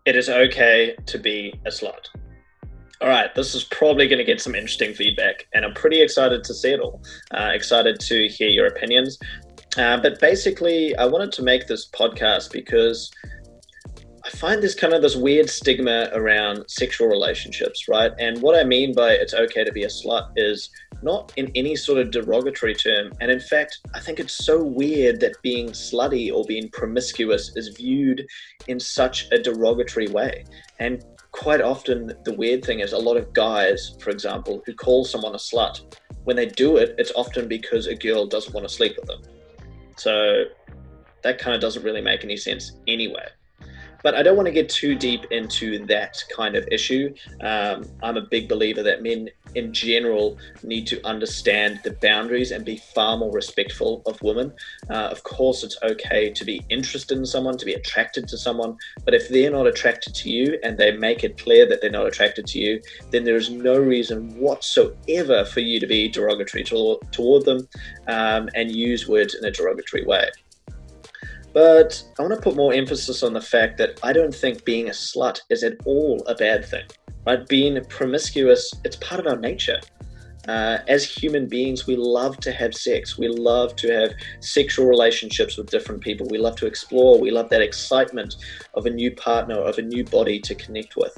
It is okay to be a slut. All right, this is probably going to get some interesting feedback, and I'm pretty excited to see it all. Excited to hear your opinions. But basically, I wanted to make this podcast because I find this kind of this weird stigma around sexual relationships, right? And what I mean by it's okay to be a slut is not in any sort of derogatory term. And in fact, I think it's so weird that being slutty or being promiscuous is viewed in such a derogatory way. And quite often, the weird thing is a lot of guys, for example, who call someone a slut, when they do it, it's often because a girl doesn't want to sleep with them. So that kind of doesn't really make any sense anyway. But I don't want to get too deep into that kind of issue. I'm a big believer that men in general need to understand the boundaries and be far more respectful of women. Of course, it's okay to be interested in someone, to be attracted to someone, but if they're not attracted to you and they make it clear that they're not attracted to you, then there is no reason whatsoever for you to be derogatory toward them and use words in a derogatory way. But I want to put more emphasis on the fact that I don't think being a slut is at all a bad thing, right? Being promiscuous, it's part of our nature. As human beings, we love to have sex. We love to have sexual relationships with different people. We love to explore. We love that excitement of a new partner, of a new body to connect with.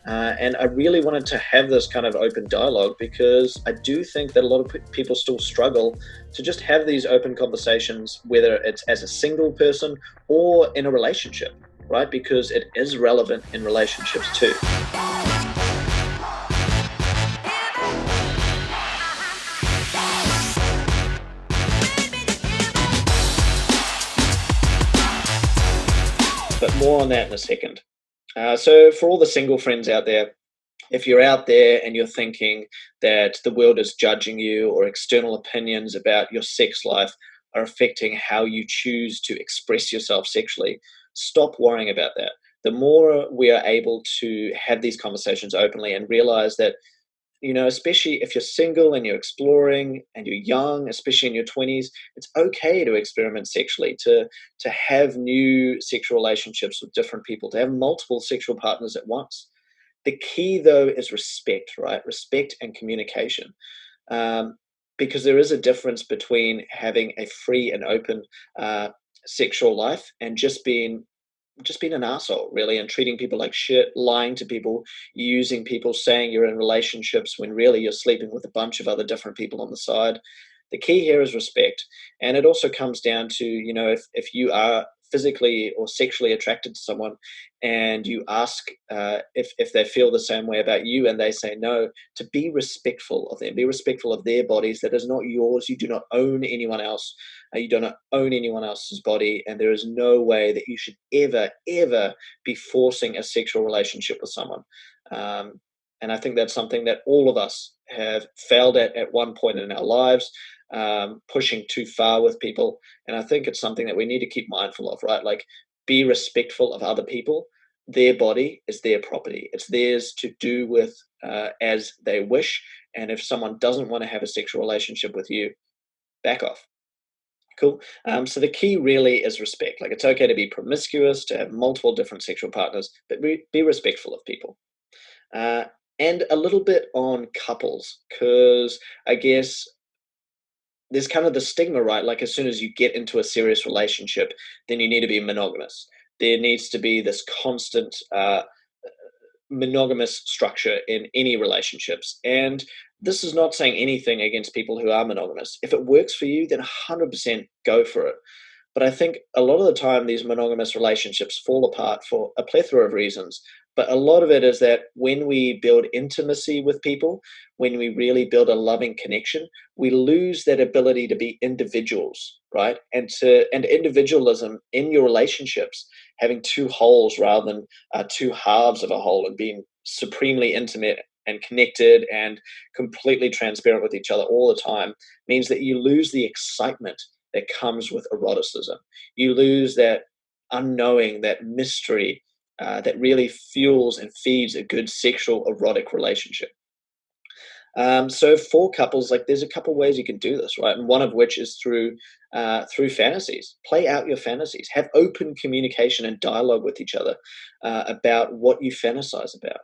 And I really wanted to have this kind of open dialogue because I do think that a lot of people still struggle to just have these open conversations, whether it's as a single person or in a relationship, right? Because it is relevant in relationships too. But more on that in a second. So, for all the single friends out there, if you're out there and you're thinking that the world is judging you or external opinions about your sex life are affecting how you choose to express yourself sexually, stop worrying about that. The more we are able to have these conversations openly and realize that, especially if you're single and you're exploring and you're young, especially in your 20s, it's okay to experiment sexually, to have new sexual relationships with different people, to have multiple sexual partners at once. The key, though, is respect, right? Respect and communication. Um, because there is a difference between having a free and open sexual life and just being an asshole, really, and treating people like shit, lying to people, using people, saying you're in relationships when really you're sleeping with a bunch of other different people on the side. The key here is respect. And it also comes down to, if you are physically or sexually attracted to someone and you ask if they feel the same way about you and they say no, to be respectful of them, be respectful of their bodies. That is not yours. You do not own anyone else. You do not own anyone else's body. And there is no way that you should ever, ever be forcing a sexual relationship with someone. Um, and I think that's something that all of us have failed at one point in our lives, pushing too far with people. And I think it's something that we need to keep mindful of, right? Like, be respectful of other people. Their body is their property, it's theirs to do with as they wish. And if someone doesn't want to have a sexual relationship with you, back off. Cool. So the key really is respect. Like, it's okay to be promiscuous, to have multiple different sexual partners, but be respectful of people. Uh, and a little bit on couples, because I guess there's kind of the stigma, right? Like, as soon as you get into a serious relationship, then you need to be monogamous. There needs to be this constant monogamous structure in any relationships. And this is not saying anything against people who are monogamous. If it works for you, then 100% go for it. But I think a lot of the time these monogamous relationships fall apart for a plethora of reasons. But a lot of it is that when we build intimacy with people, when we really build a loving connection, we lose that ability to be individuals, right? And individualism in your relationships, having two wholes rather than two halves of a whole, and being supremely intimate and connected and completely transparent with each other all the time, means that you lose the excitement that comes with eroticism. You lose that unknowing, that mystery that really fuels and feeds a good sexual erotic relationship. So for couples, like there's a couple ways you can do this, right? And one of which is through fantasies. Play out your fantasies. Have open communication and dialogue with each other about what you fantasize about.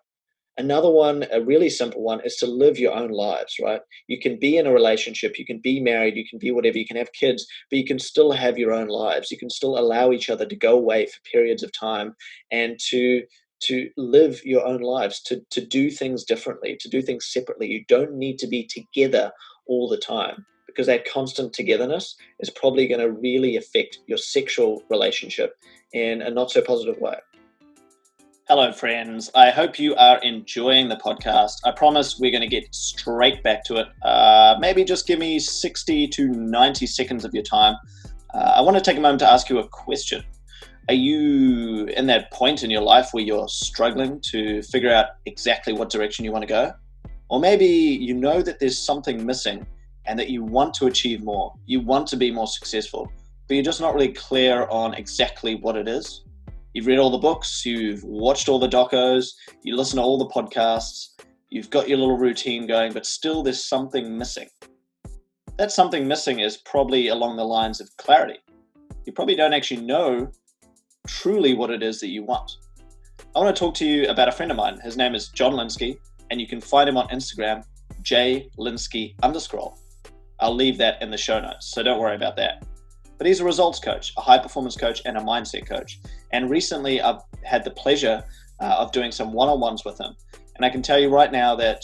Another one, a really simple one, is to live your own lives, right? You can be in a relationship, you can be married, you can be whatever, you can have kids, but you can still have your own lives. You can still allow each other to go away for periods of time and to live your own lives, to do things differently, to do things separately. You don't need to be together all the time because that constant togetherness is probably going to really affect your sexual relationship in a not so positive way. Hello, friends. I hope you are enjoying the podcast. I promise we're going to get straight back to it. Maybe just give me 60 to 90 seconds of your time. I want to take a moment to ask you a question. Are you in that point in your life where you're struggling to figure out exactly what direction you want to go? Or maybe you know that there's something missing and that you want to achieve more. You want to be more successful, but you're just not really clear on exactly what it is. You've read all the books, you've watched all the docos, you listen to all the podcasts, you've got your little routine going, but still there's something missing. That something missing is probably along the lines of clarity. You probably don't actually know truly what it is that you want. I want to talk to you about a friend of mine. His name is John Linsky, and you can find him on Instagram, jlinsky_. I'll leave that in the show notes, so don't worry about that. But he's a results coach, a high performance coach, and a mindset coach. And recently I've had the pleasure of doing some one-on-ones with him. And I can tell you right now that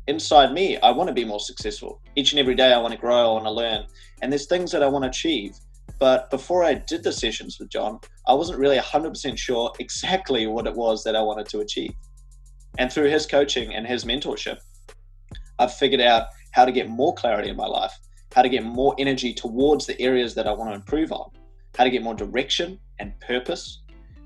inside me, I want to be more successful. Each and every day I want to grow, I want to learn. And there's things that I want to achieve. But before I did the sessions with John, I wasn't really 100% sure exactly what it was that I wanted to achieve. And through his coaching and his mentorship, I've figured out how to get more clarity in my life, how to get more energy towards the areas that I want to improve on, how to get more direction and purpose,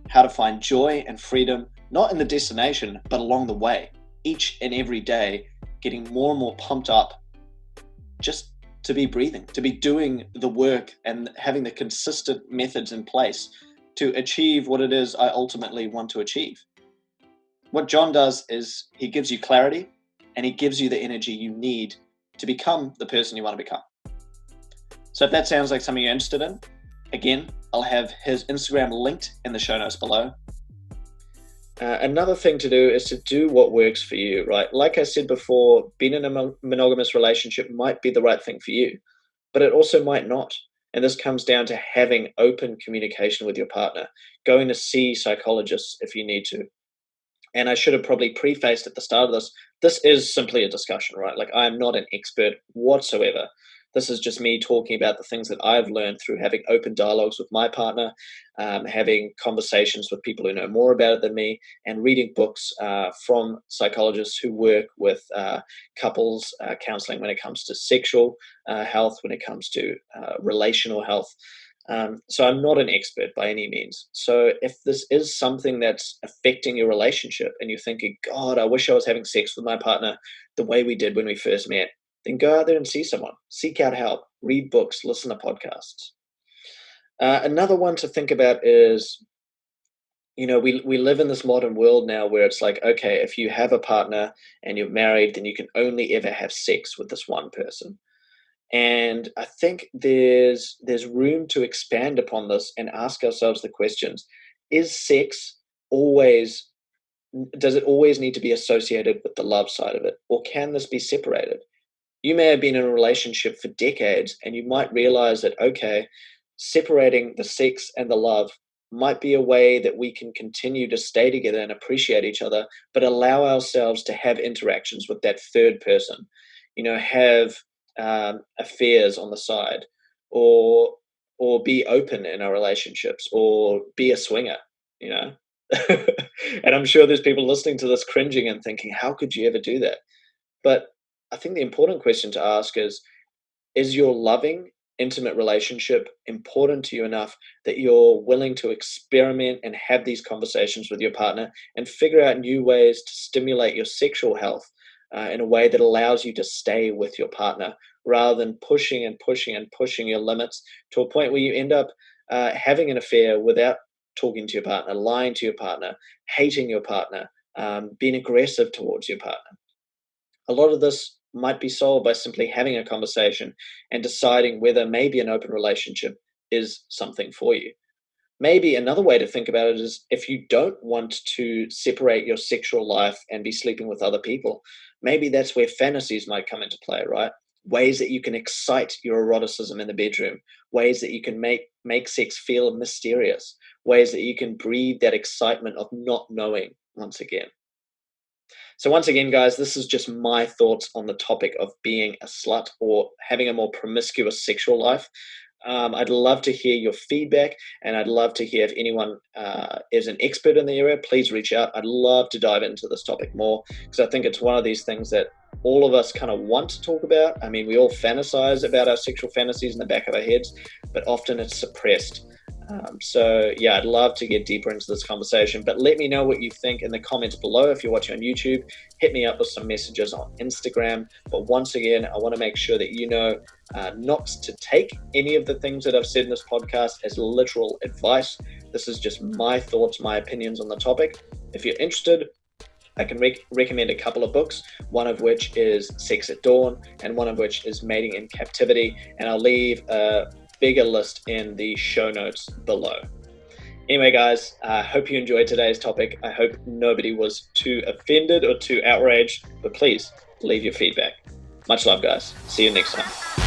how to find joy and freedom, not in the destination, but along the way, each and every day, getting more and more pumped up just to be breathing, to be doing the work and having the consistent methods in place to achieve what it is I ultimately want to achieve. What John does is he gives you clarity and he gives you the energy you need to become the person you want to become. So if that sounds like something you're interested in, again, I'll have his Instagram linked in the show notes below. Another thing to do is to do what works for you, right? Like I said before, being in a monogamous relationship might be the right thing for you, but it also might not. And this comes down to having open communication with your partner, going to see psychologists if you need to. And I should have probably prefaced at the start of this is simply a discussion, right? Like I am not an expert whatsoever. This is just me talking about the things that I've learned through having open dialogues with my partner, having conversations with people who know more about it than me, and reading books from psychologists who work with couples counseling when it comes to sexual health, when it comes to relational health. So I'm not an expert by any means. So if this is something that's affecting your relationship and you're thinking, God, I wish I was having sex with my partner the way we did when we first met, then go out there and see someone, seek out help, read books, listen to podcasts. Another one to think about is, we live in this modern world now where it's like, okay, if you have a partner and you're married, then you can only ever have sex with this one person. And I think there's room to expand upon this and ask ourselves the questions: is sex always, does it always need to be associated with the love side of it, or can this be separated? You may have been in a relationship for decades and you might realize that, okay, separating the sex and the love might be a way that we can continue to stay together and appreciate each other, but allow ourselves to have interactions with that third person, have affairs on the side, or be open in our relationships, or be a swinger, And I'm sure there's people listening to this cringing and thinking, how could you ever do that? But I think the important question to ask is your loving, intimate relationship important to you enough that you're willing to experiment and have these conversations with your partner and figure out new ways to stimulate your sexual health in a way that allows you to stay with your partner, rather than pushing and pushing and pushing your limits to a point where you end up having an affair without talking to your partner, lying to your partner, hating your partner, being aggressive towards your partner. A lot of this might be solved by simply having a conversation and deciding whether maybe an open relationship is something for you. Maybe another way to think about it is, if you don't want to separate your sexual life and be sleeping with other people, maybe that's where fantasies might come into play, right? Ways that you can excite your eroticism in the bedroom, ways that you can make sex feel mysterious, ways that you can breathe that excitement of not knowing once again. So once again, guys, this is just my thoughts on the topic of being a slut or having a more promiscuous sexual life. I'd love to hear your feedback, and I'd love to hear if anyone is an expert in the area. Please reach out. I'd love to dive into this topic more, because I think it's one of these things that all of us kind of want to talk about. I mean, we all fantasize about our sexual fantasies in the back of our heads, but often it's suppressed. So yeah, I'd love to get deeper into this conversation, but let me know what you think in the comments below. If you're watching on YouTube, hit me up with some messages on Instagram. But once again, I want to make sure that you know not to take any of the things that I've said in this podcast as literal advice. This is just my thoughts, my opinions on the topic. If you're interested, I can recommend a couple of books, one of which is Sex at Dawn, and one of which is Mating in Captivity, and I'll leave a bigger list in the show notes below. Anyway, guys, I hope you enjoyed today's topic. I hope nobody was too offended or too outraged, but please leave your feedback. Much love, guys. See you next time.